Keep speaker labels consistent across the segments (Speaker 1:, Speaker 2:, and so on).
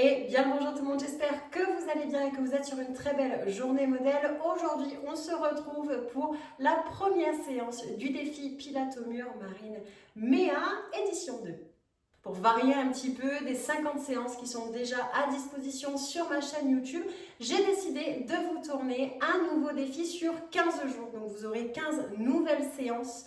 Speaker 1: Et bien le bonjour tout le monde, j'espère que vous allez bien et que vous êtes sur une très belle journée modèle. Aujourd'hui, on se retrouve pour la première séance du défi Pilates au mur Marine Méa édition 2. Pour varier un petit peu des 50 séances qui sont déjà à disposition sur ma chaîne YouTube, j'ai décidé de vous tourner un nouveau défi sur 15 jours. Donc vous aurez 15 nouvelles séances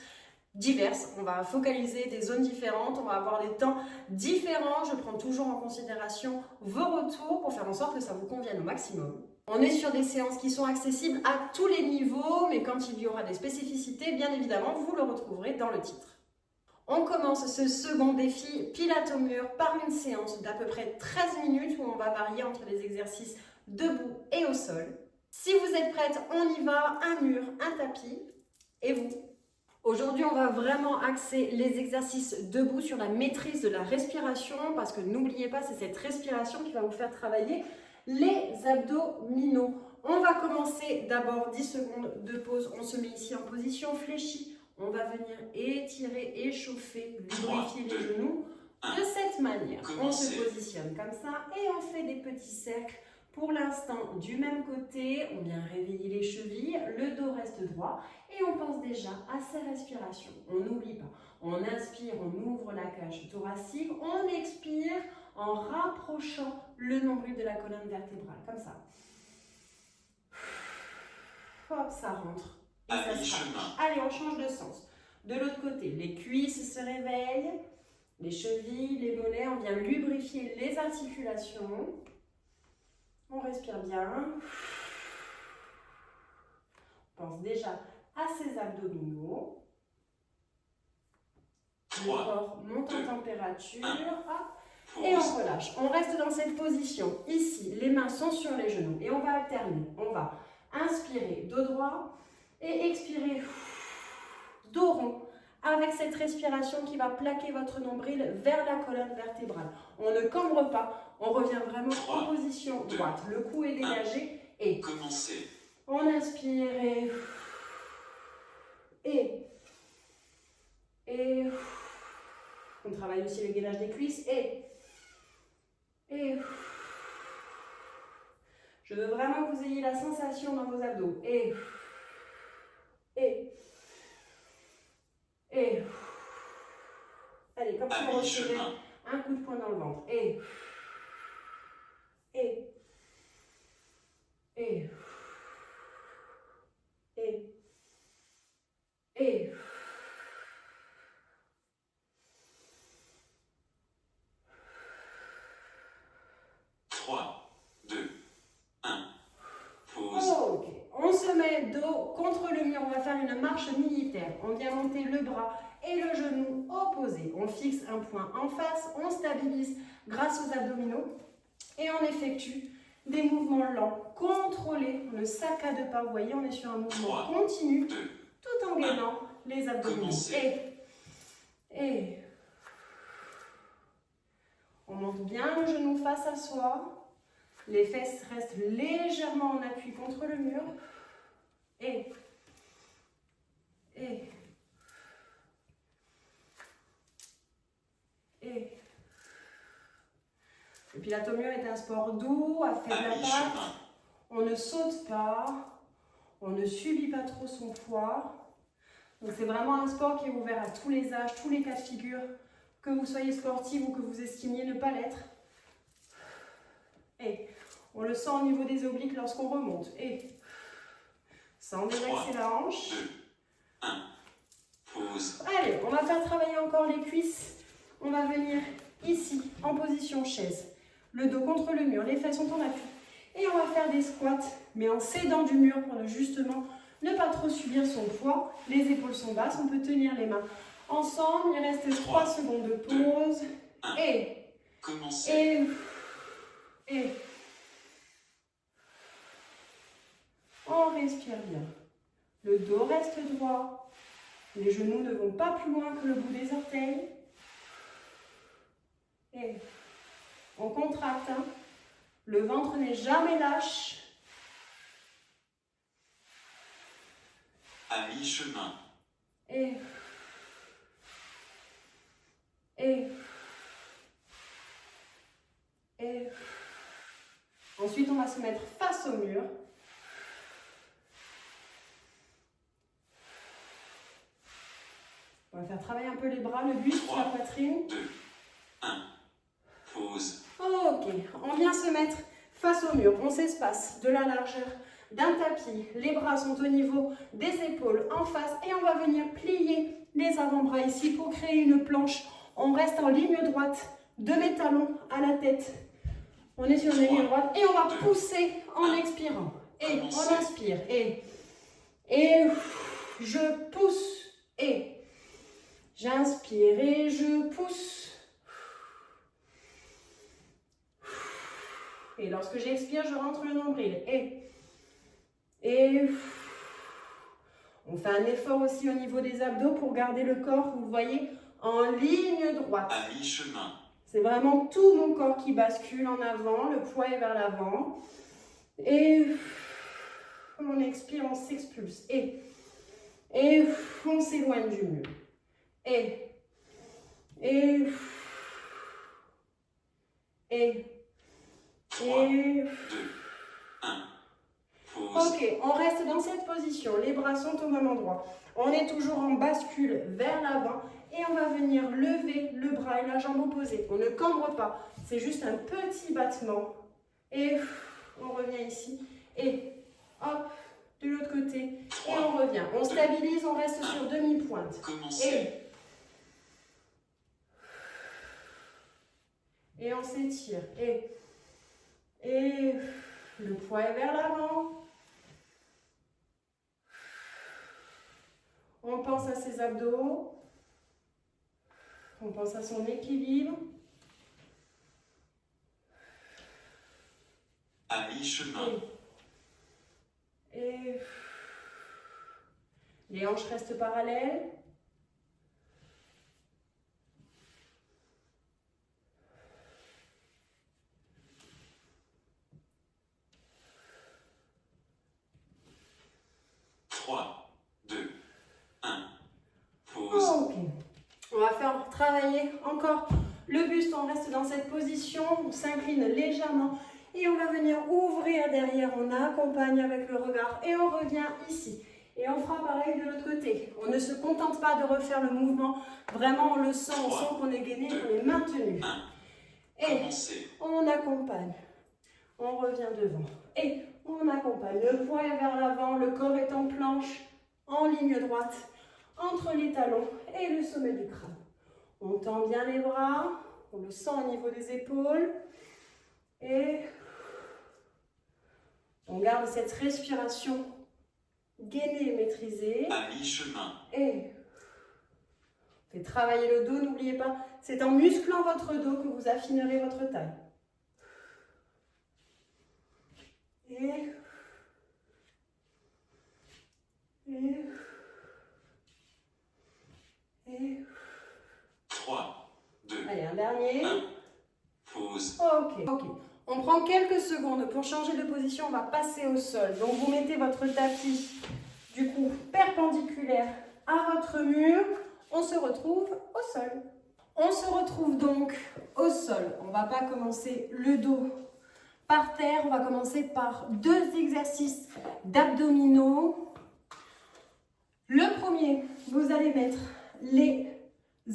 Speaker 1: diverses, on va focaliser des zones différentes, on va avoir des temps différents, je prends toujours en considération vos retours pour faire en sorte que ça vous convienne au maximum. On est sur des séances qui sont accessibles à tous les niveaux, mais quand il y aura des spécificités, bien évidemment, vous le retrouverez dans le titre. On commence ce second défi Pilates au mur par une séance d'à peu près 13 minutes où on va varier entre les exercices debout et au sol. Si vous êtes prête, on y va, un mur, un tapis, et vous ? Aujourd'hui, on va vraiment axer les exercices debout sur la maîtrise de la respiration parce que n'oubliez pas, c'est cette respiration qui va vous faire travailler les abdominaux. On va commencer d'abord 10 secondes de pause. On se met ici en position fléchie. On va venir étirer, échauffer, lubrifier les genoux de cette manière. On se positionne comme ça et on fait des petits cercles. Pour l'instant, du même côté, on vient réveiller les chevilles, le dos reste droit et on pense déjà à ces respirations. On n'oublie pas. On inspire, on ouvre la cage thoracique, on expire en rapprochant le nombril de la colonne vertébrale, comme ça. Hop, ça rentre. Et ça se rapproche. Allez, on change de sens. De l'autre côté, les cuisses se réveillent, les chevilles, les mollets, on vient lubrifier les articulations. On respire bien. On pense déjà à ses abdominaux. Le corps monte en température. Hop, et on relâche. On reste dans cette position. Ici, les mains sont sur les genoux. Et on va alterner. On va inspirer dos droit et expirer dos rond. Avec cette respiration qui va plaquer votre nombril vers la colonne vertébrale. On ne cambre pas, on revient vraiment en position droite. Le cou est dégagé et on inspire et on travaille aussi le gainage des cuisses et je veux vraiment que vous ayez la sensation dans vos abdos et allez, comme si on retirait un coup de poing dans le ventre. Et. Ok, on se met dos contre le mur, on va faire une marche militaire. On vient monter le bras et le genou opposé. On fixe un point en face, on stabilise grâce aux abdominaux et on effectue des mouvements lents, contrôlés. On ne saccade pas, vous voyez, on est sur un mouvement continu tout en gainant les abdominaux. Et on monte bien le genou face à soi. Les fesses restent légèrement en appui contre le mur. Et le Pilates au mur est un sport doux, à faible impact. On ne saute pas, on ne subit pas trop son poids. Donc c'est vraiment un sport qui est ouvert à tous les âges, tous les cas de figure, que vous soyez sportif ou que vous estimiez ne pas l'être. Et on le sent au niveau des obliques lorsqu'on remonte. Et sans délaxer la hanche. Allez, on va faire travailler encore les cuisses. On va venir ici, en position chaise. Le dos contre le mur, les fesses sont en appui. Et on va faire des squats, mais en s'aidant du mur pour justement ne pas trop subir son poids. Les épaules sont basses, on peut tenir les mains ensemble. Il reste 3 secondes de pause. On respire bien. Le dos reste droit. Les genoux ne vont pas plus loin que le bout des orteils. Et on contracte. Le ventre n'est jamais lâche.
Speaker 2: À mi-chemin.
Speaker 1: Et Ensuite, on va se mettre face au mur. On va faire travailler un peu les bras, le buste,
Speaker 2: 3,
Speaker 1: la poitrine.
Speaker 2: 2, 1. Pause.
Speaker 1: Ok, on vient se mettre face au mur. On s'espace de la largeur d'un tapis. Les bras sont au niveau des épaules en face et on va venir plier les avant-bras ici pour créer une planche. On reste en ligne droite de mes talons à la tête. On est sur une ligne droite et on va pousser en expirant. Et on inspire. Et je pousse. Et j'inspire et je pousse. Et lorsque j'expire, je rentre le nombril. Et on fait un effort aussi au niveau des abdos pour garder le corps, vous le voyez, en ligne droite.
Speaker 2: À mi-chemin.
Speaker 1: C'est vraiment tout mon corps qui bascule en avant, le poids est vers l'avant. Et on expire, on s'expulse. Et on s'éloigne du mur. Et
Speaker 2: 3, 2, 1. Pause.
Speaker 1: Ok, on reste dans cette position. Les bras sont au même endroit. On est toujours en bascule vers l'avant et on va venir lever le bras et la jambe opposée. On ne cambre pas, c'est juste un petit battement. Et on revient ici. Et hop, de l'autre côté.
Speaker 2: 3,
Speaker 1: et on revient. On
Speaker 2: 2,
Speaker 1: stabilise, on reste
Speaker 2: 1.
Speaker 1: sur demi-pointe.
Speaker 2: Commencez.
Speaker 1: Et on s'étire. Et le poids est vers l'avant. On pense à ses abdos. On pense à son équilibre.
Speaker 2: À mi-chemin.
Speaker 1: Et les hanches restent parallèles. Ok. On va faire travailler encore le buste. On reste dans cette position. On s'incline légèrement. Et on va venir ouvrir derrière. On accompagne avec le regard. Et on revient ici. Et on fera pareil de l'autre côté. On ne se contente pas de refaire le mouvement. Vraiment, on le sent. On sent qu'on est gainé, qu'on est maintenu. Et on accompagne. On revient devant. Et on accompagne. Le poids est vers l'avant. Le corps est en planche. En ligne droite. Entre les talons et le sommet du crâne. On tend bien les bras, on le sent au niveau des épaules et on garde cette respiration gainée et maîtrisée.
Speaker 2: À mi-chemin.
Speaker 1: Et on fait travailler le dos, n'oubliez pas, c'est en musclant votre dos que vous affinerez votre taille. Et
Speaker 2: 3, 2,
Speaker 1: allez, un dernier.
Speaker 2: 1. Pause.
Speaker 1: Ok. On prend quelques secondes pour changer de position. On va passer au sol. Donc, vous mettez votre tapis, du coup, perpendiculaire à votre mur. On se retrouve au sol. On se retrouve donc au sol. On ne va pas commencer le dos par terre. On va commencer par 2 exercices d'abdominaux. Le premier, vous allez mettre les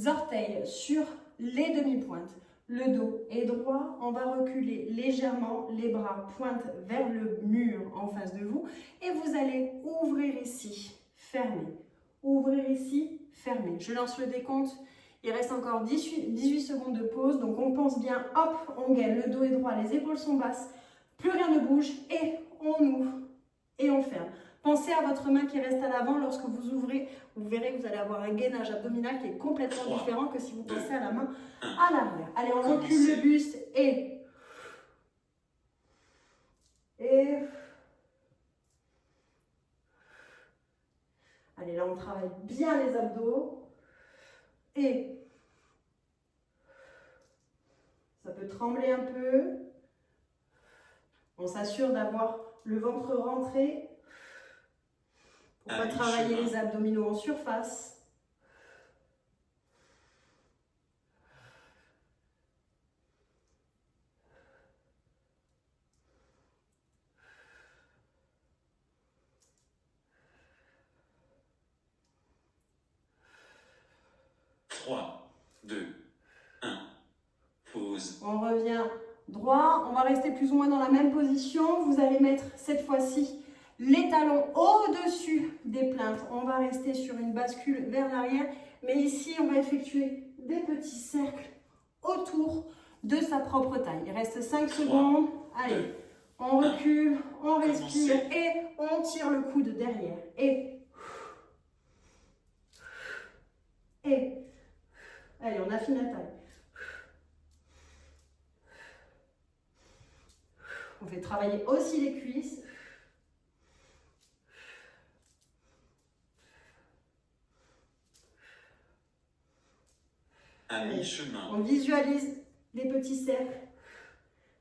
Speaker 1: orteils sur les demi-pointes. Le dos est droit, on va reculer légèrement, les bras pointent vers le mur en face de vous et vous allez ouvrir ici, fermer. Ouvrir ici, fermer. Je lance le décompte, il reste encore 18 secondes de pause, donc on pense bien, hop, on gaine, le dos est droit, les épaules sont basses, plus rien ne bouge et on ouvre et on ferme. Pensez à votre main qui reste à l'avant. Lorsque vous ouvrez, vous verrez que vous allez avoir un gainage abdominal qui est complètement différent que si vous pensez à la main à l'arrière. Allez, on recule le buste et allez, là on travaille bien les abdos et ça peut trembler un peu. On s'assure d'avoir le ventre rentré. On va travailler les abdominaux en surface.
Speaker 2: 3, 2, 1. Pause.
Speaker 1: On revient droit. On va rester plus ou moins dans la même position. Vous allez mettre cette fois-ci les talons au-dessus des plinthes. On va rester sur une bascule vers l'arrière. Mais ici, on va effectuer des petits cercles autour de sa propre taille. Il reste 5 secondes. Allez, on recule, on respire et on tire le coude derrière. Et allez, on affine la taille. On fait travailler aussi les cuisses.
Speaker 2: À mi-chemin.
Speaker 1: On visualise les petits cercles,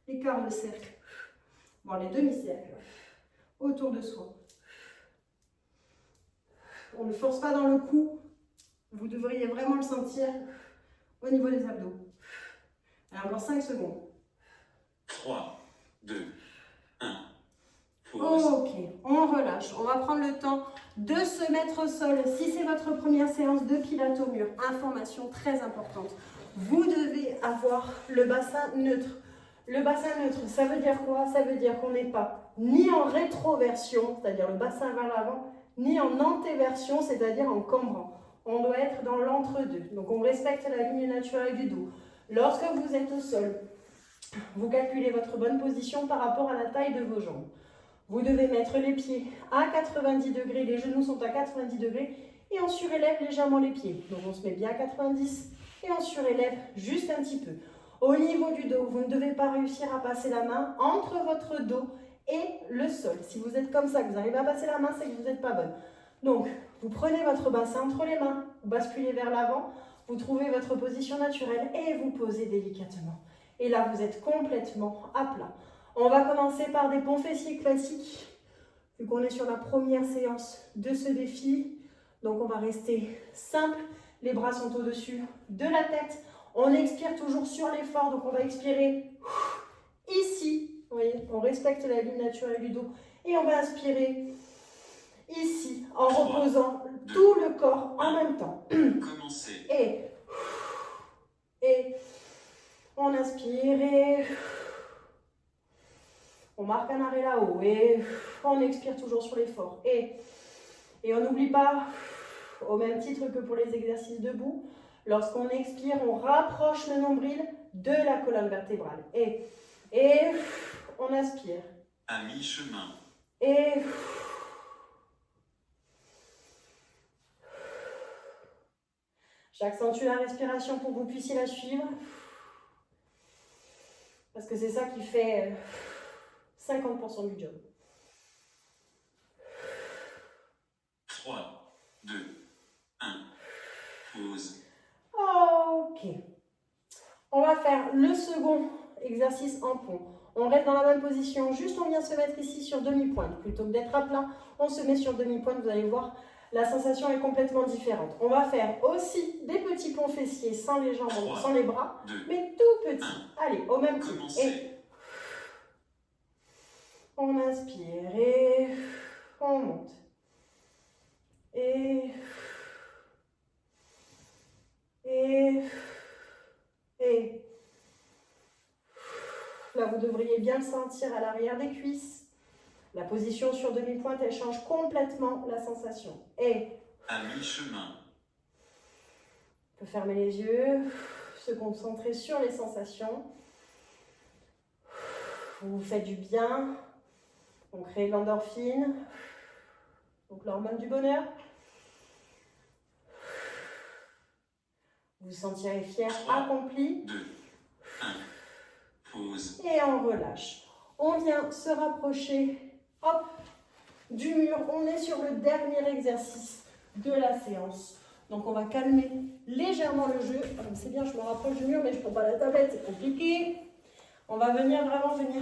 Speaker 1: les quarts de cercle, voire les demi-cercles autour de soi. On ne force pas dans le cou. Vous devriez vraiment le sentir au niveau des abdos. Alors, encore 5 secondes.
Speaker 2: 3, 2, 1. Pause.
Speaker 1: Ok, on relâche. On va prendre le temps de se mettre au sol. Si c'est votre première séance de pilates au mur, information très importante. Vous devez avoir le bassin neutre. Le bassin neutre, ça veut dire quoi? Ça veut dire qu'on n'est pas ni en rétroversion, c'est-à-dire le bassin vers l'avant, ni en antéversion, c'est-à-dire en cambrant. On doit être dans l'entre-deux. Donc on respecte la ligne naturelle du dos. Lorsque vous êtes au sol, vous calculez votre bonne position par rapport à la taille de vos jambes. Vous devez mettre les pieds à 90 degrés, les genoux sont à 90 degrés et on surélève légèrement les pieds. Donc on se met bien à 90 et on surélève juste un petit peu. Au niveau du dos, vous ne devez pas réussir à passer la main entre votre dos et le sol. Si vous êtes comme ça, que vous arrivez à passer la main, c'est que vous n'êtes pas bonne. Donc, vous prenez votre bassin entre les mains, vous basculez vers l'avant, vous trouvez votre position naturelle et vous posez délicatement. Et là, vous êtes complètement à plat. On va commencer par des pompes fessiers classiques, vu qu'on est sur la première séance de ce défi. Donc, on va rester simple. Les bras sont au-dessus de la tête. On expire toujours sur l'effort, donc on va expirer ici. Vous voyez, on respecte la ligne naturelle du dos. Et on va inspirer ici, en reposant tout le corps en même temps.
Speaker 2: Commencez.
Speaker 1: Et on inspire et on marque un arrêt là-haut. Et on expire toujours sur l'effort. Et on n'oublie pas, au même titre que pour les exercices debout, lorsqu'on expire, on rapproche le nombril de la colonne vertébrale. Et on inspire.
Speaker 2: À mi-chemin.
Speaker 1: Et j'accentue la respiration pour que vous puissiez la suivre. Parce que c'est ça qui fait 50% du job.
Speaker 2: 3, 2, 1. Pause.
Speaker 1: Ok. On va faire le second exercice en pont. On reste dans la même position, juste on vient se mettre ici sur demi-pointe. Plutôt que d'être à plat, on se met sur demi-pointe. Vous allez voir, la sensation est complètement différente. On va faire aussi des petits ponts fessiers sans les jambes,
Speaker 2: 3,
Speaker 1: sans les bras,
Speaker 2: 2,
Speaker 1: mais tout petits.
Speaker 2: 1.
Speaker 1: Allez, au même titre. Et on inspire et on monte. Et là, vous devriez bien le sentir à l'arrière des cuisses. La position sur demi-pointe, elle change complètement la sensation. Et
Speaker 2: à mi-chemin.
Speaker 1: on peut fermer les yeux, se concentrer sur les sensations. Vous vous faites du bien. On crée l'endorphine, donc l'hormone du bonheur. Vous vous sentirez fier,
Speaker 2: 3,
Speaker 1: accompli.
Speaker 2: 2, 1. Pause.
Speaker 1: Et on relâche. On vient se rapprocher, hop, du mur. On est sur le dernier exercice de la séance. Donc on va calmer légèrement le jeu. C'est bien, je me rapproche du mur, mais je ne prends pas la tablette, c'est compliqué. On va vraiment venir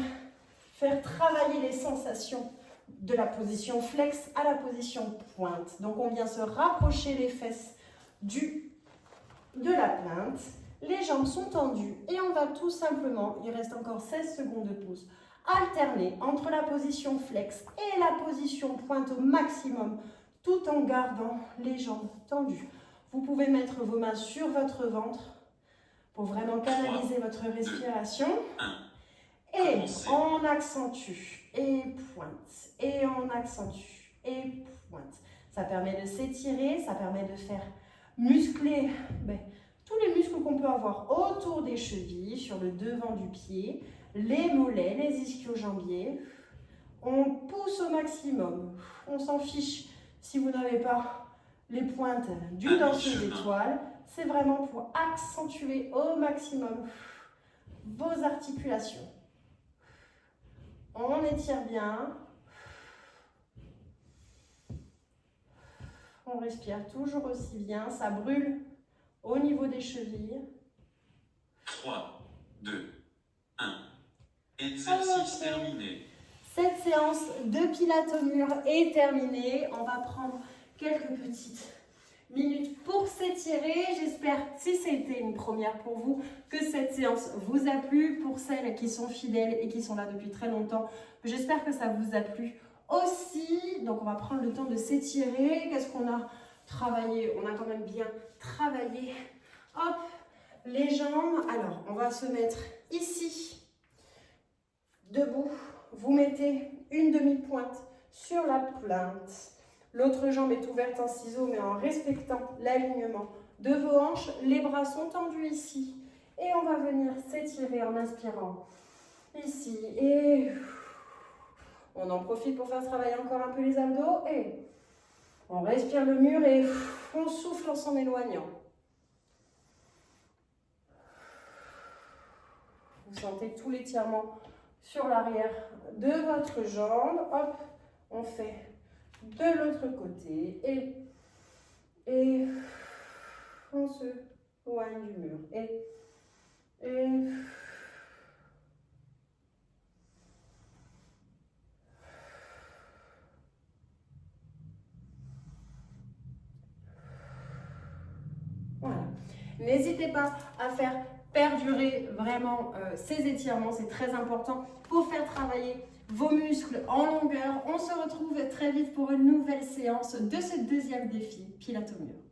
Speaker 1: faire travailler les sensations de la position flex à la position pointe. Donc on vient se rapprocher les fesses de la plainte. Les jambes sont tendues et on va tout simplement, il reste encore 16 secondes de pause, alterner entre la position flex et la position pointe au maximum tout en gardant les jambes tendues. Vous pouvez mettre vos mains sur votre ventre pour vraiment canaliser votre respiration.
Speaker 2: 1.
Speaker 1: Et
Speaker 2: Commencez.
Speaker 1: on accentue et pointe, et on accentue et pointe. Ça permet de s'étirer, ça permet de faire muscler tous les muscles qu'on peut avoir autour des chevilles, sur le devant du pied, les mollets, les ischio-jambiers. On pousse au maximum. On s'en fiche si vous n'avez pas les pointes du danseuse étoile. C'est vraiment pour accentuer au maximum vos articulations. On étire bien. On respire toujours aussi bien. Ça brûle au niveau des chevilles.
Speaker 2: 3, 2, 1. Exercice terminé.
Speaker 1: Cette séance de pilates au mur est terminée. On va prendre quelques petites minutes pour s'étirer. J'espère, si c'était une première pour vous, que cette séance vous a plu. Pour celles qui sont fidèles et qui sont là depuis très longtemps, j'espère que ça vous a plu aussi. Donc on va prendre le temps de s'étirer. Qu'est-ce qu'on a travaillé? On a quand même bien travaillé. Hop, les jambes. Alors, on va se mettre ici, debout. Vous mettez une demi-pointe sur la plainte. L'autre jambe est ouverte en ciseaux, mais en respectant l'alignement de vos hanches. Les bras sont tendus ici. Et on va venir s'étirer en inspirant ici. Et on en profite pour faire travailler encore un peu les abdos. Et on respire le mur et on souffle en s'en éloignant. Vous sentez tout l'étirement sur l'arrière de votre jambe. Hop, on fait de l'autre côté et on se éloigne du mur. Et voilà. N'hésitez pas à faire perdurer vraiment ces étirements, c'est très important pour faire travailler vos muscles en longueur. On se retrouve très vite pour une nouvelle séance de ce deuxième défi Pilates au mur.